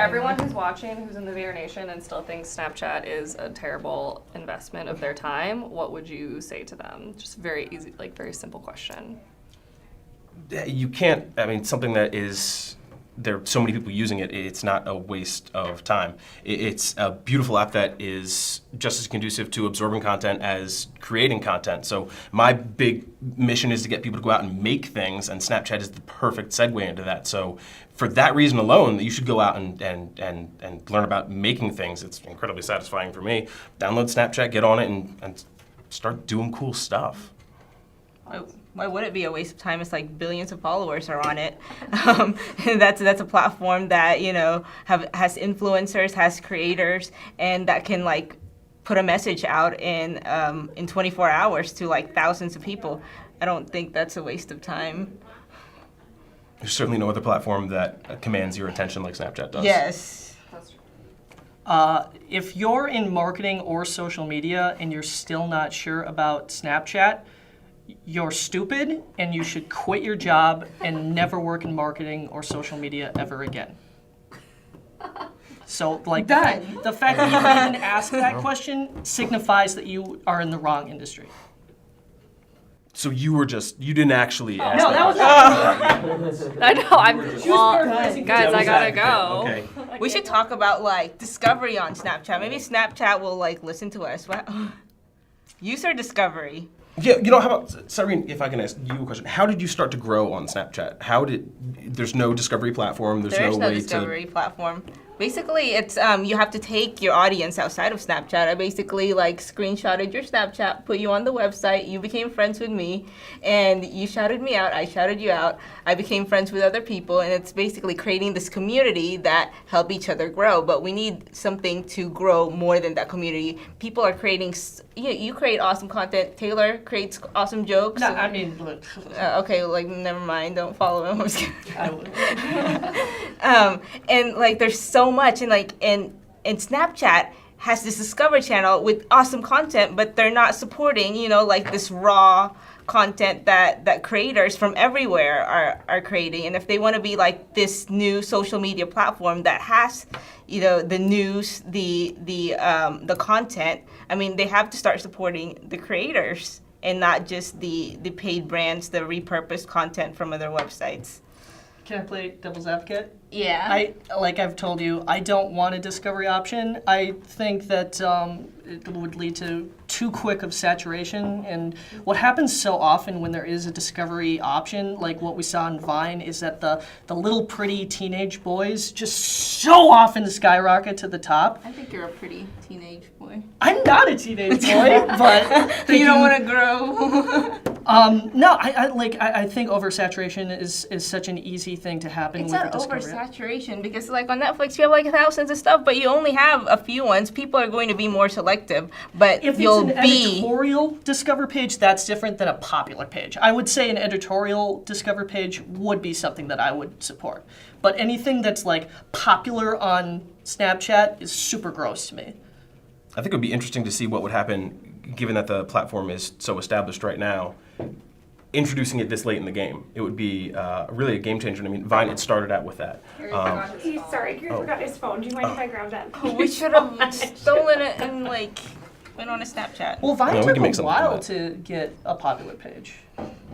everyone who's watching, who's in the VR Nation and still thinks Snapchat is a terrible investment of their time, what would you say to them? Just very easy, like very simple question. You can't, I mean, something that is, there are so many people using it, it's not a waste of time. It's a beautiful app that is just as conducive to absorbing content as creating content. So my big mission is to get people to go out and make things, and Snapchat is the perfect segue into that. So for that reason alone, you should go out and learn about making things. It's incredibly satisfying for me. Download Snapchat, get on it, and start doing cool stuff. Why would it be a waste of time? It's like billions of followers are on it. And that's a platform that, you know, has influencers, has creators, and that can like put a message out in 24 hours to like thousands of people. I don't think that's a waste of time. There's certainly no other platform that commands your attention like Snapchat does. Yes. If you're in marketing or social media and you're still not sure about Snapchat, you're stupid and you should quit your job and never work in marketing or social media ever again. So, like, the fact that you even ask that question signifies that you are in the wrong industry. So you didn't actually ask No, that that question. was I know, guys, I gotta go. Okay. We should talk about like discovery on Snapchat. Maybe Snapchat will like listen to us. User discovery. Yeah, you know, how about, Cyrene, if I can ask you a question. How did you start to grow on Snapchat? There's no discovery platform, there's There is no no way discovery platform. Basically, it's you have to take your audience outside of Snapchat. I basically like screenshotted your Snapchat, put you on the website, you became friends with me, and you shouted me out, I shouted you out, I became friends with other people, and it's basically creating this community that help each other grow. But we need something to grow more than that community. People are creating, you create awesome content, Taylor creates awesome jokes. No, I mean, look. Okay, like never mind, don't follow him. I'm just kidding. I would. And like there's so much, and like and Snapchat has this Discover channel with awesome content, but they're not supporting, you know, like this raw content that creators from everywhere are creating. And if they want to be like this new social media platform that has, you know, the news, the content, I mean, they have to start supporting the creators and not just the paid brands, the repurposed content from other websites. Can I play devil's advocate? Yeah. Like I've told you, I don't want a discovery option. I think that it would lead to too quick of saturation. And what happens so often when there is a discovery option, like what we saw in Vine, is that the little pretty teenage boys just so often skyrocket to the top. I think you're a pretty teenage boy. I'm not a teenage boy, but You don't want to grow. no, I think oversaturation is such an easy thing to happen It's with not the discovery. oversaturation because, like, on Netflix, you have like thousands of stuff, but you only have a few ones. People are going to be more selective, but If you'll it's an be. editorial Discover page, that's different than a popular page. I would say an editorial Discover page would be something that I would support. But anything that's like popular on Snapchat is super gross to me. I think it would be interesting to see what would happen, given that the platform is so established right now, introducing it this late in the game. It would be really a game changer. I mean, Vine, it started out with that. Sorry, Gary forgot his phone. Do you mind if I grab that? We should have stolen it and like went on a Snapchat. Well, Vine No, we took can make a something while from to get a popular page.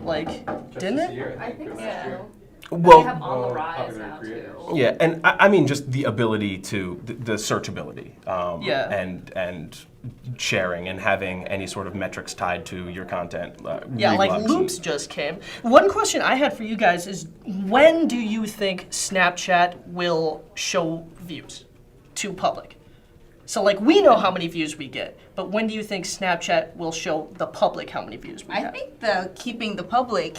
Like, didn't it? I think so. Well, They have on the rise now too. yeah, and I mean just the ability to, the searchability, Yeah. and sharing and having any sort of metrics tied to your content. Yeah, like reblogs Loops just came. One question I had for you guys is, when do you think Snapchat will show views to public? So like, we know how many views we get, but when do you think Snapchat will show the public how many views we I have? think the keeping the public,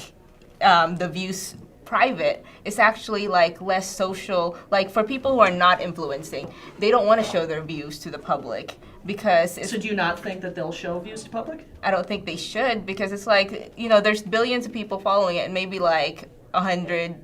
the views private is actually like less social. Like for people who are not influencing, they don't want to show their views to the public because it's, So do you not think that they'll show views to public? I don't think they should because it's like, you know, there's billions of people following it and maybe like 100,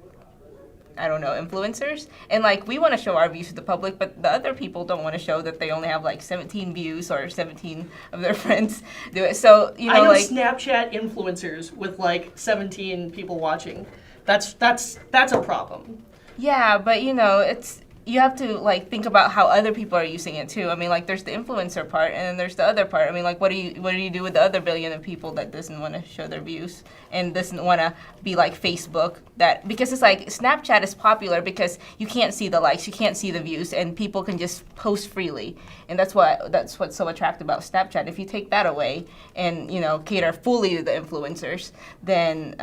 I don't know, influencers. And like we want to show our views to the public, but the other people don't want to show that they only have like 17 views or 17 of their friends do it. So, you know, I know like Snapchat influencers with like 17 people watching. That's a problem. yeah, but you know, it's you have to like think about how other people are using it too. I mean, like there's the influencer part, and then there's the other part. I mean, like what do you do with the other billion of people that doesn't want to show their views and doesn't want to be like Facebook? That because it's like Snapchat is popular because you can't see the likes, you can't see the views, and people can just post freely, and that's what's so attractive about Snapchat. If you take that away and cater fully to the influencers, then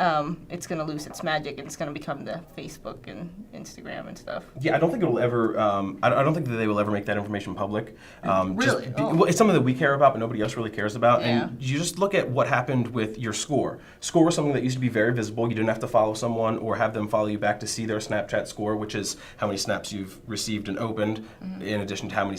it's gonna lose its magic and it's gonna become the Facebook and Instagram and stuff. Yeah, I don't think it'll ever. I don't think that they will ever make that information public. Really? Well, it's something that we care about, but nobody else really cares about. Yeah. And you just look at what happened with your score. Score was something that used to be very visible. You didn't have to follow someone or have them follow you back to see their Snapchat score, which is how many snaps you've received and opened, in addition to how many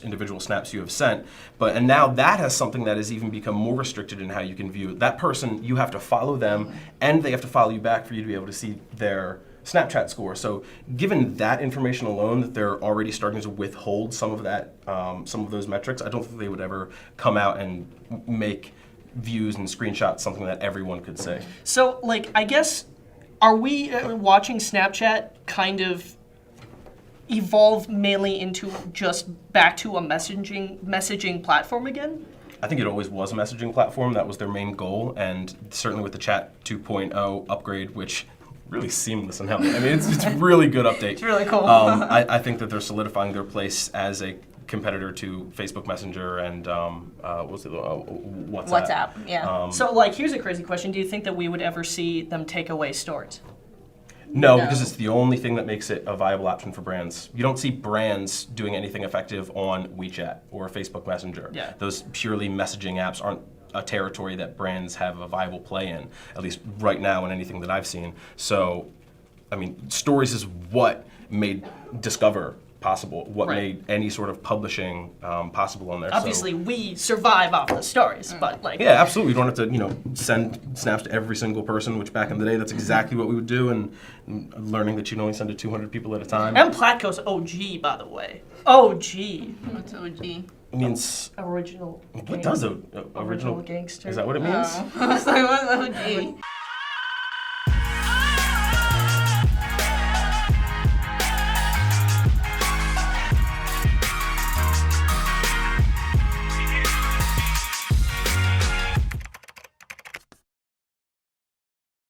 individual snaps you have sent. And now that has something that has even become more restricted in how you can view it. That person, you have to follow them, and they have to follow you back for you to be able to see their Snapchat score. So given that information alone, that they're already starting to withhold some of that, some of those metrics, I don't think they would ever come out and make views and screenshots something that everyone could say. So, like, I guess, are we watching Snapchat kind of evolve mainly into just back to a messaging platform again? I think it always was a messaging platform. That was their main goal, and certainly with the Chat 2.0 upgrade, which really seamless and helpful. I mean, it's a really good update. It's really cool. I think that they're solidifying their place as a competitor to Facebook Messenger and what's the WhatsApp. WhatsApp, yeah. So, like, here's a crazy question. Do you think that we would ever see them take away stories? No, No. because it's the only thing that makes it a viable option for brands. You don't see brands doing anything effective on WeChat or Facebook Messenger. Yeah. Those purely messaging apps aren't a territory that brands have a viable play in, at least right now in anything that I've seen. So, I mean, stories is what made Discover possible, what Right. made any sort of publishing possible on there. Obviously, So, we survive off the stories, but, like... yeah, absolutely. You don't have to, send snaps to every single person, which back in the day, that's exactly what we would do, and learning that you can only send to 200 people at a time. And Platko's OG, by the way. OG. What's OG? Means Original. what does original gangster? Is that what it means? I was like, what's OG?